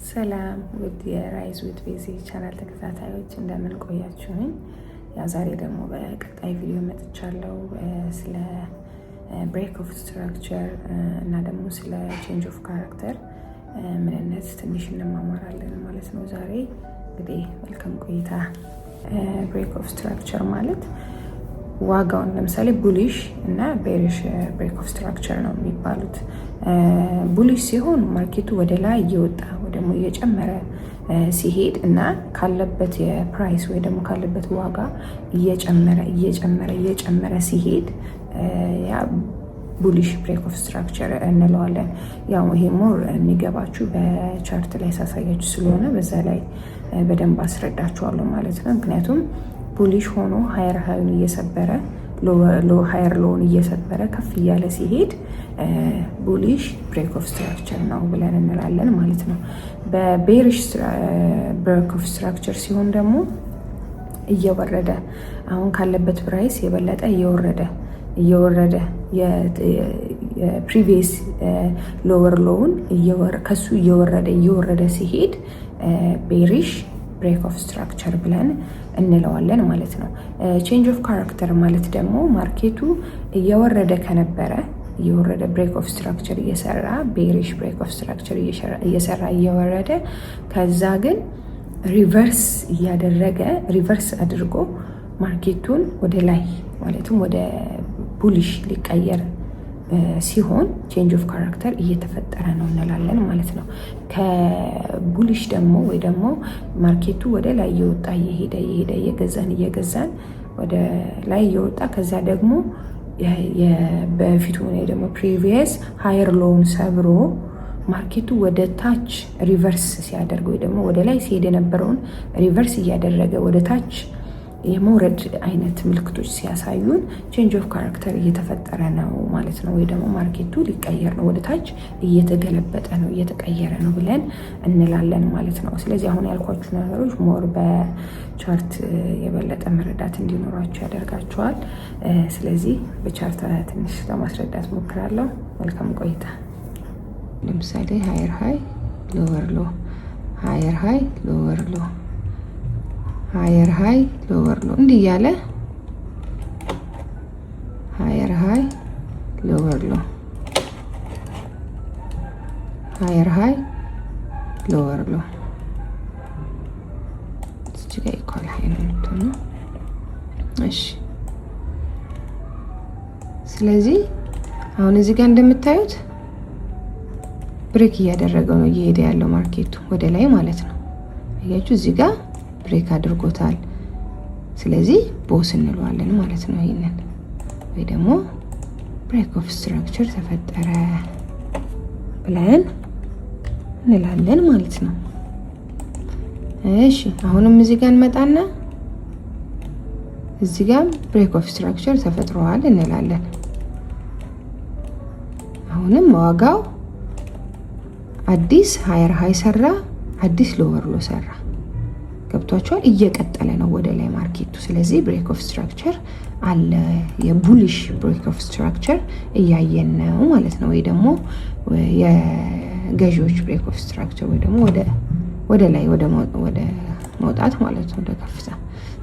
ሰላም ውድ የራይዝ ዊት ቤዚ ቻናል ተከታታዮች እንደምን ቆያችሁኝ? ያው ዛሬ ደግሞ በቀጣይ ቪዲዮ መጥቻለሁ። ስለ ብሬክ ኦፍ ስትራክቸር እና ደግሞ ስለ ቼንጅ ኦፍ ካራክተር ምንነት ትንሽ እንማማራለን ማለት ነው። ዛሬ እንግዲህ መልካም ቆይታ። ብሬክ ኦፍ ስትራክቸር ማለት ዋጋውን ለምሳሌ ቡሊሽ እና ቤሪሽ ብሬክ ኦፍ ስትራክቸር ነው የሚባሉት። ቡሊሽ ሲሆን ማርኬቱ ወደ ላይ እየወጣ ወይ ደግሞ እየጨመረ ሲሄድ እና ካለበት የፕራይስ ወይ ደግሞ ካለበት ዋጋ እየጨመረ ሲሄድ ያ ቡሊሽ ብሬክ ኦፍ ስትራክቸር እንለዋለን። ያው ይሄ ሞር የሚገባችሁ በቻርት ላይ ሳሳያችሁ ስለሆነ በዛ ላይ በደንብ አስረዳችኋለሁ ማለት ነው። ምክንያቱም ቡሊሽ ሆኖ ሃየር ሃይን እየሰበረ ሃየር ሎውን እየሰበረ ከፍ እያለ ሲሄድ ቡሊሽ ብሬክ ኦፍ ስትራክቸር ነው ብለን እንላለን ማለት ነው። በቤሪሽ ብሬክ ኦፍ ስትራክቸር ሲሆን ደግሞ እየወረደ አሁን ካለበት ፕራይስ የበለጠ እየወረደ የፕሪቪየስ ሎወር ሎውን ከሱ እየወረደ ሲሄድ ቤሪሽ ብሬክ ኦፍ ስትራክቸር ብለን እንለዋለን ማለት ነው። ቼንጅ ኦፍ ካራክተር ማለት ደግሞ ማርኬቱ እየወረደ ከነበረ ብሬክ ኦፍ ስትራክቸር እየሰራ ቤሪሽ ብሬክ ኦፍ ስትራክቸር እየሰራ እየወረደ ከዛ ግን ሪቨርስ አድርጎ ማርኬቱን ወደ ላይ ማለትም ወደ ቡሊሽ ሊቀየር ሲሆን ቼንጅ ኦፍ ካራክተር እየተፈጠረ ነው እንላለን ማለት ነው። ከቡሊሽ ደግሞ ወይ ደግሞ ማርኬቱ ወደ ላይ እየወጣ እየሄደ እየገዛን ወደ ላይ እየወጣ ከዛ ደግሞ በፊቱ ወይ ደግሞ ፕሪቪየስ ሃየር ሎውን ሰብሮ ማርኬቱ ወደ ታች ሪቨርስ ሲያደርግ ወይ ደግሞ ወደ ላይ ሲሄድ የነበረውን ሪቨርስ እያደረገ ወደ ታች የመውረድ አይነት ምልክቶች ሲያሳዩን ቼንጅ ኦፍ ካራክተር እየተፈጠረ ነው ማለት ነው። ወይ ደግሞ ማርኬቱ ሊቀየር ነው፣ ወደ ታች እየተገለበጠ ነው፣ እየተቀየረ ነው ብለን እንላለን ማለት ነው። ስለዚህ አሁን ያልኳችሁ ነገሮች ሞር በቻርት የበለጠ መረዳት እንዲኖራችሁ ያደርጋችኋል። ስለዚህ በቻርት ትንሽ ለማስረዳት ሞክራለሁ። መልካም ቆይታ። ለምሳሌ ሃየር ሃይ ሎወር ሎ፣ ሃየር ሃይ ሎወር ሎ፣ ሃየር ሃይ ሎወር ሎ እንዲህ እያለ ሃየር ሃይ ሎወር ሎ፣ ሃየር ሃይ ሎወር ሎ እዚህ ጋር ኢኳል ሃይ ነው የምትሆነው። እሺ ስለዚህ አሁን እዚህ ጋር እንደምታዩት ብሬክ እያደረገው ነው እየሄደ ያለው ማርኬቱ ወደ ላይ ማለት ነው። አያችሁ እዚህ ጋር ብሬክ አድርጎታል። ስለዚህ ቦስ እንለዋለን ማለት ነው። ይሄንን ወይ ደግሞ ብሬክ ኦፍ ስትራክቸር ተፈጠረ ብለን እንላለን ማለት ነው። እሺ አሁንም እዚህ ጋር እንመጣና እዚህ ጋር ብሬክ ኦፍ ስትራክቸር ተፈጥሯል እንላለን። አሁንም ዋጋው አዲስ ሃየር ሃይ ሰራ፣ አዲስ ሎወር ሎ ሰራ። ገብቷቸዋል። እየቀጠለ ነው ወደ ላይ ማርኬቱ። ስለዚህ ብሬክ ኦፍ ስትራክቸር አለ፣ የቡሊሽ ብሬክ ኦፍ ስትራክቸር እያየን ነው ማለት ነው። ወይ ደግሞ የገዢዎች ብሬክ ኦፍ ስትራክቸር ወይ ደግሞ ወደ ላይ ወደ መውጣት ማለት ነው፣ ወደ ከፍታ።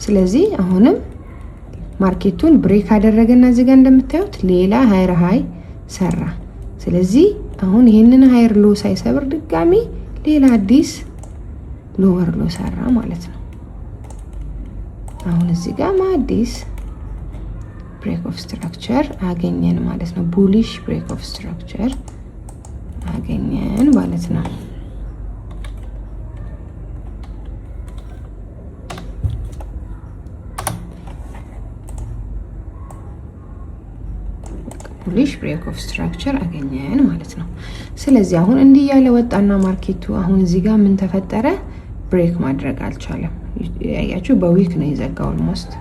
ስለዚህ አሁንም ማርኬቱን ብሬክ አደረገና እዚህ ጋር እንደምታዩት ሌላ ሃየር ሃይ ሰራ። ስለዚህ አሁን ይሄንን ሃየር ሎ ሳይሰብር ድጋሚ ሌላ አዲስ ሎወር ሎ ሰራ ማለት ነው። አሁን እዚህ ጋር አዲስ ብሬክ ኦፍ ስትራክቸር አገኘን ማለት ነው። ቡሊሽ ብሬክ ኦፍ ስትራክቸር አገኘን ማለት ነው። ቡሊሽ ብሬክ ኦፍ ስትራክቸር አገኘን ማለት ነው። ስለዚህ አሁን እንዲህ ያለ ወጣና ማርኬቱ አሁን እዚህ ጋር ምን ተፈጠረ? ብሬክ ማድረግ አልቻለም። ያያችሁ በዊክ ነው የዘጋው። ኦልሞስት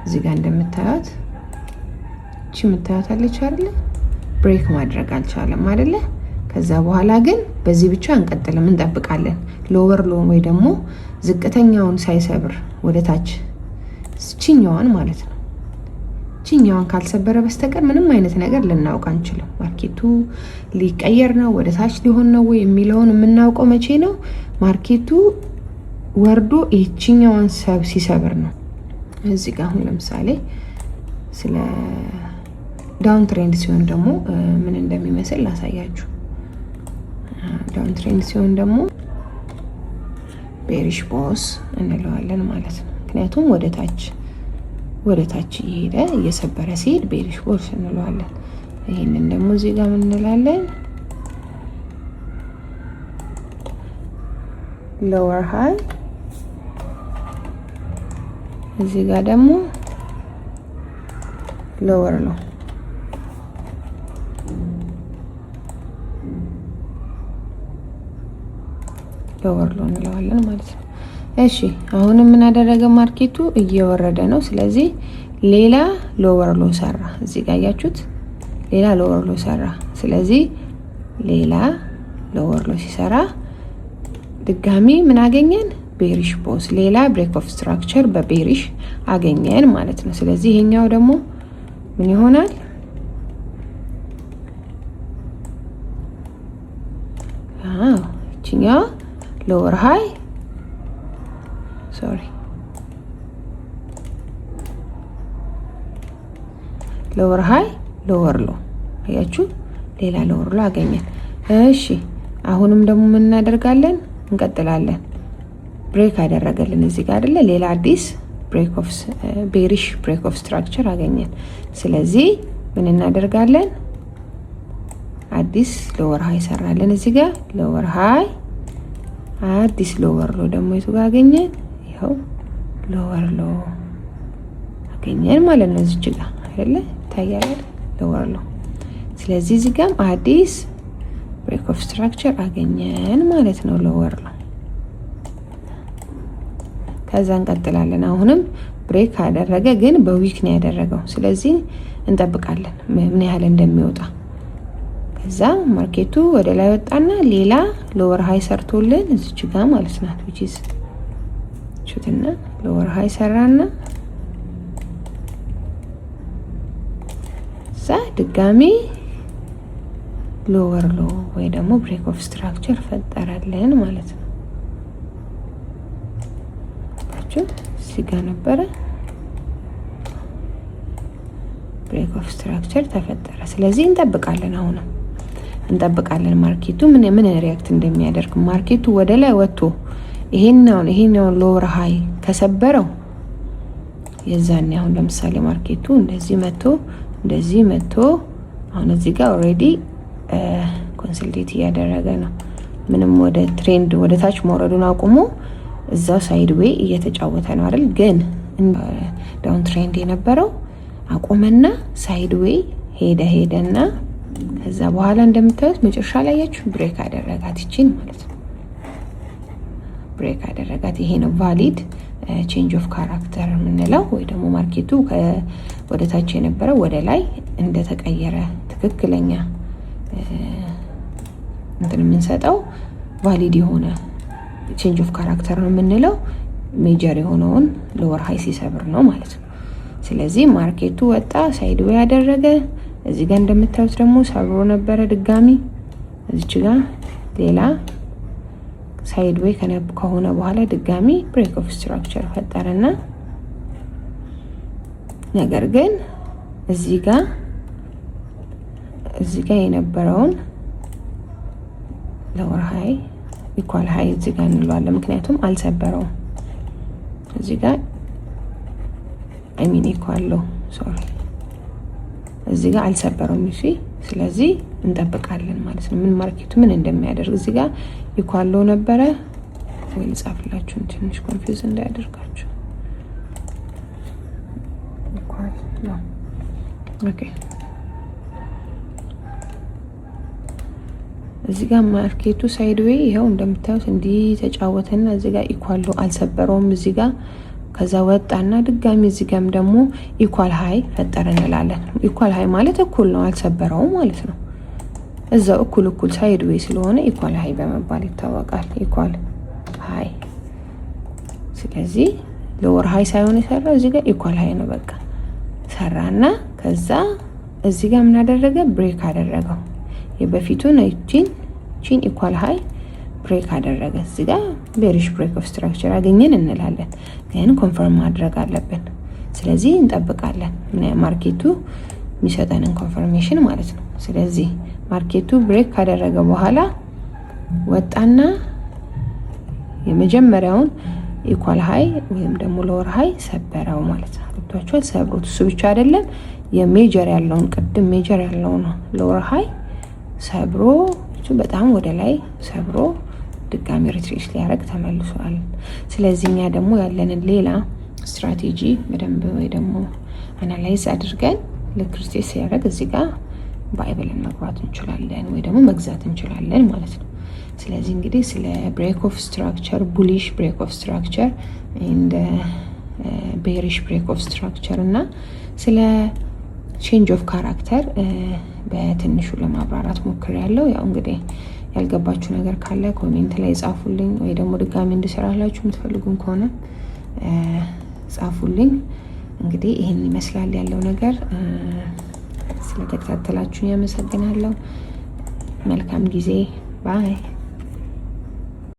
እዚህ ጋር እንደምታዩት እቺ የምታዩታለች አይደለ? ብሬክ ማድረግ አልቻለም አይደለ? ከዛ በኋላ ግን በዚህ ብቻ እንቀጥልም፣ እንጠብቃለን። ሎወር ሎ ወይ ደግሞ ዝቅተኛውን ሳይሰብር ወደ ታች ቺኛዋን ማለት ነው እቺኛውን ካልሰበረ በስተቀር ምንም አይነት ነገር ልናውቅ አንችልም። ማርኬቱ ሊቀየር ነው ወደ ታች ሊሆን ነው ወይ የሚለውን የምናውቀው መቼ ነው? ማርኬቱ ወርዶ እቺኛውን ሰብ ሲሰብር ነው። እዚህ ጋር አሁን ለምሳሌ ስለ ዳውን ትሬንድ ሲሆን ደግሞ ምን እንደሚመስል ላሳያችሁ። ዳውን ትሬንድ ሲሆን ደግሞ ቤሪሽ ቦስ እንለዋለን ማለት ነው። ምክንያቱም ወደ ታች እየሄደ እየሰበረ ሲሄድ ቤሪሽ ቦስ እንለዋለን። ይሄንን ደግሞ እዚህ ጋር ምን እንላለን? ሎወር ሃይ። እዚህ ጋር ደግሞ ሎወር ነው። ሎወር ሎ እንለዋለን ማለት ነው። እሺ አሁን ምን አደረገ? ማርኬቱ እየወረደ ነው። ስለዚህ ሌላ ሎወር ሎ ሰራ። እዚህ ጋር ያያችሁት ሌላ ሎወር ሎ ሰራ። ስለዚህ ሌላ ሎወር ሎ ሲሰራ ድጋሚ ምን አገኘን? ቤሪሽ ቦስ፣ ሌላ ብሬክ ኦፍ ስትራክቸር በቤሪሽ አገኘን ማለት ነው። ስለዚህ ይሄኛው ደግሞ ምን ይሆናል? እቺኛው ሎወር ሃይ ሎወር ሃይ ሎወር ሎ አያችሁ፣ ሌላ ሎወር ሎ አገኘን። እሺ አሁንም ደግሞ ምን እናደርጋለን? እንቀጥላለን። ብሬክ አደረገልን እዚህ ጋር አይደለ? ሌላ አዲስ ቤሪሽ ብሬክ ኦፍ ስትራክቸር አገኘን። ስለዚህ ምን እናደርጋለን? አዲስ ሎወር ሃይ ሰራለን እዚህ ጋር ሎወር ሃይ፣ አዲስ ሎወር ሎ ደግሞ የቱ ጋር አገኘን? ይኸው ሎወር ሎ አገኘን ማለት ነው። እዚህ ጋር አይደለ? ይታያል ሎወር ሎ። ስለዚህ እዚህ ጋርም አዲስ ብሬክ ኦፍ ስትራክቸር አገኘን ማለት ነው፣ ሎወር ሎ። ከዛ እንቀጥላለን። አሁንም ብሬክ አደረገ፣ ግን በዊክ ነው ያደረገው። ስለዚህ እንጠብቃለን ምን ያህል እንደሚወጣ። ከዛ ማርኬቱ ወደ ላይ ወጣና ሌላ ሎወር ሃይ ሰርቶልን እዚች ጋር ማለት ናት which is ሹትና ሎወር ሃይ ሰራና ዛ ድጋሚ ሎወር ሎ ወይ ደግሞ ብሬክ ኦፍ ስትራክቸር ፈጠረልን ማለት ነው። እዚህ ጋር ነበረ ብሬክ ኦፍ ስትራክቸር ተፈጠረ። ስለዚህ እንጠብቃለን። አሁንም እንጠብቃለን ማርኬቱ ምን ሪያክት እንደሚያደርግ። ማርኬቱ ወደ ላይ ወጥቶ ይሄኛውን ሎወር ሃይ ከሰበረው የዛኔ አሁን ለምሳሌ ማርኬቱ እንደዚህ መጥቶ አሁን እዚህ ጋር ኦሬዲ ኮንሶሊዴት እያደረገ ነው። ምንም ወደ ትሬንድ ወደ ታች መውረዱን አቁሞ እዛው ሳይድ ዌይ እየተጫወተ ነው አይደል? ግን ዳውን ትሬንድ የነበረው አቆመና ሳይድ ዌይ ሄደና ከዛ በኋላ እንደምታዩት መጨረሻ ላይ ያችሁ ብሬክ አደረጋት ይቺን ማለት ነው። ብሬክ አደረጋት። ይሄ ነው ቫሊድ ቼንጅ ኦፍ ካራክተር የምንለው፣ ወይ ደግሞ ማርኬቱ ወደ ታች የነበረው ወደ ላይ እንደተቀየረ ትክክለኛ እንትን የምንሰጠው ቫሊድ የሆነ ቼንጅ ኦፍ ካራክተር ነው የምንለው። ሜጀር የሆነውን ሎወር ሃይ ሲሰብር ነው ማለት ነው። ስለዚህ ማርኬቱ ወጣ፣ ሳይድ ዌይ ያደረገ። እዚህ ጋር እንደምታዩት ደግሞ ሰብሮ ነበረ ድጋሚ እዚች ጋር ሌላ ሳይድ ዌይ ከሆነ በኋላ ድጋሚ ብሬክ ኦፍ ስትራክቸር ፈጠረና ነገር ግን እዚህ ጋር የነበረውን ሎወር ሃይ ኢኳል ሃይ እዚህ ጋር እንለዋለን። ምክንያቱም አልሰበረውም። እዚህ ጋር ኢኳል ሎ እዚህ ጋር አልሰበረውም። እሺ ስለዚህ እንጠብቃለን ማለት ነው ምን ማርኬቱ ምን እንደሚያደርግ። እዚህ ጋር ኢኳል ሎ ነበረ ወይ ልጻፍላችሁ ትንሽ ኮንፊውዝ እንዳያደርጋችሁ። ኢኳል ሎ ኦኬ። እዚህ ጋር ማርኬቱ ሳይድ ዌይ ይሄው እንደምታዩት እንዲህ ተጫወተና እዚህ ጋር ኢኳል ሎ አልሰበረውም። እዚህ ጋር ከዛ ወጣና ድጋሚ እዚህ ጋርም ደግሞ ኢኳል ሃይ ፈጠረ እንላለን። ኢኳል ሃይ ማለት እኩል ነው፣ አልሰበረውም ማለት ነው። እዛው እኩል ሳይድ ዌይ ስለሆነ ኢኳል ሃይ በመባል ይታወቃል። ኢኳል ሃይ። ስለዚህ ሎወር ሃይ ሳይሆን የሰራው እዚህ ጋር ኢኳል ሃይ ነው። በቃ ሰራና ከዛ እዚህ ጋር ምን አደረገ? ብሬክ አደረገው። የበፊቱን ቺን ኢኳል ሃይ ብሬክ አደረገ። እዚህ ጋር ቤሪሽ ብሬክ ኦፍ ስትራክቸር አገኘን እንላለን። ግን ኮንፈርም ማድረግ አለብን። ስለዚህ እንጠብቃለን ማርኬቱ የሚሰጠንን ኮንፈርሜሽን ማለት ነው። ስለዚህ ማርኬቱ ብሬክ ካደረገ በኋላ ወጣና የመጀመሪያውን ኢኳል ሃይ ወይም ደግሞ ሎወር ሃይ ሰበረው ማለት ነው። ገብቷችኋል? ሰብሮት እሱ ብቻ አይደለም የሜጀር ያለውን ቅድም ሜጀር ያለውን ሎወር ሃይ ሰብሮ በጣም ወደ ላይ ሰብሮ ድጋሚ ሪትሬስ ሊያደርግ ተመልሷል። ስለዚህ እኛ ደግሞ ያለንን ሌላ ስትራቴጂ በደንብ ወይ ደግሞ አናላይዝ አድርገን ለክርስቲስ ሲያደርግ እዚህ ጋር ባይብልን መግባት እንችላለን ወይ ደግሞ መግዛት እንችላለን ማለት ነው። ስለዚህ እንግዲህ ስለ ብሬክ ኦፍ ስትራክቸር፣ ቡሊሽ ብሬክ ኦፍ ስትራክቸር እንደ ቤሪሽ ብሬክ ኦፍ ስትራክቸር እና ስለ ቼንጅ ኦፍ ካራክተር በትንሹ ለማብራራት ሞክሬያለሁ። ያው እንግዲህ ያልገባችሁ ነገር ካለ ኮሜንት ላይ ጻፉልኝ፣ ወይ ደግሞ ድጋሚ እንድሰራላችሁ የምትፈልጉም ከሆነ ጻፉልኝ። እንግዲህ ይህን ይመስላል ያለው ነገር። ስለተከታተላችሁ ያመሰግናለሁ። መልካም ጊዜ። ባይ